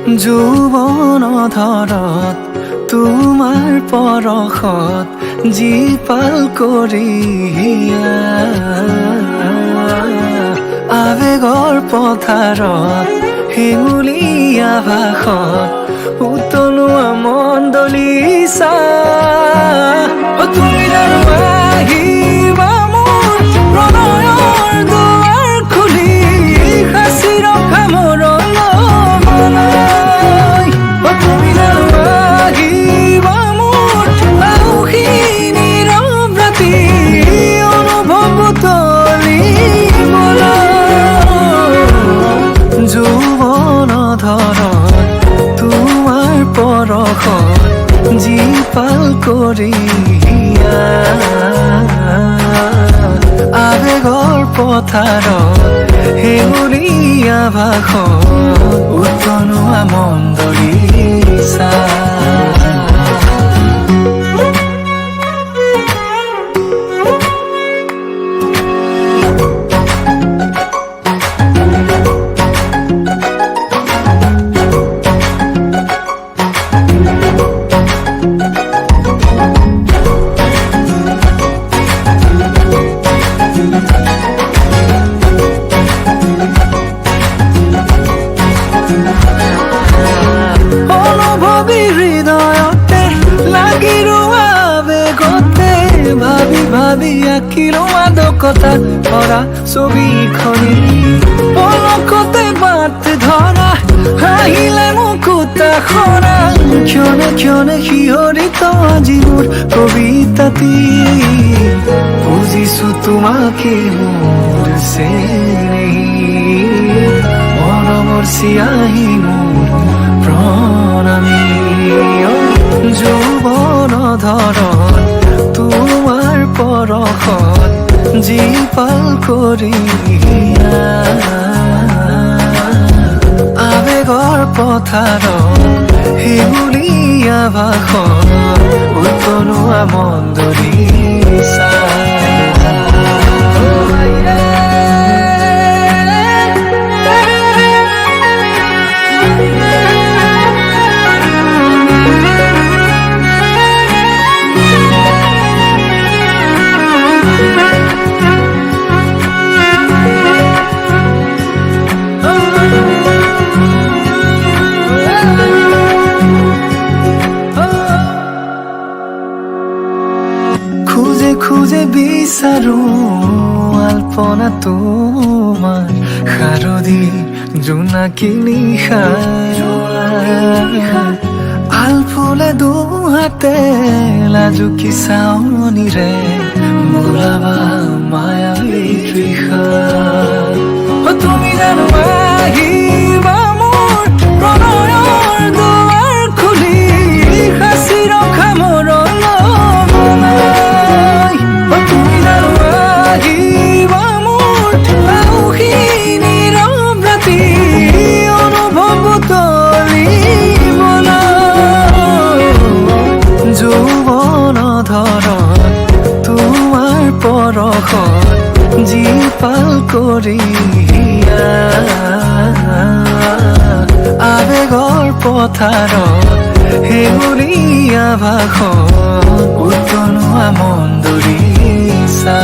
যৌৱন ধৰত তোমাৰ পৰশত জীপাল কৰি আৱেগৰ পথাৰত হেঙুলীয়া ভাষত উতলোৱা মণ্ডলীচা তুমি জানো আহিবা মোৰ প্ৰণয়ৰ দুৱাৰ খুলি সাঁচি ৰখা মৰলৈ তুমি জানো আহিবা মোৰ আউসী নীৰৱ ৰাতি অনুভৱ তুলিবলৈ যৌৱন ধৰত তোমাৰ পৰশত জীপাল কৰি আৱেগৰ পথাৰত হেঙুলীয়া ভাষত উতলোৱা মণ্ডলীচা হৃদয়তে লাগি ৰোৱা বেগতে ভাবি ভাবি আঁকিলো মাদকতা ভৰা ছবিখনি পলকতে বাট ধৰা হাঁহিলে মুকুতা খৰা ক্ষণে ক্ষণে শিহৰিত আজি মোৰ কবিতাটি বুজিছো তোমাকে মোৰ চেনেহী মৰমৰ চিয়াহী মোৰ প্ৰণামী যৌৱন ধৰত তোমাৰ পৰশত জীপাল কৰি আৱেগৰ পথাৰত হেঙুলীয়া ভাষত উতলোৱা মণ্ডলীচা খুঁজে খুঁজে বিচাৰো আলপনা তোমাৰ শাৰদী জোনাকী নিশা আলফুলে দুহাতে লাজুকী চাৱনিৰে বোলাবা মায়াবী তৃষা তুমি জানো আহিবা মোৰ প্ৰণয়ৰ দুৱাৰ খুলি সাঁচি ৰখা মৰলৈ তুমি জানো আহিবা মোৰ আউসী নীৰৱ ৰাতি অনুভৱ তুলিবলৈ যৌৱন ধৰত তোমাৰ পৰশত জীপাল কৰি আৱেগৰ পথাৰত হেঙুলীয়া ভাষত উতলোৱা মণ্ডলীচা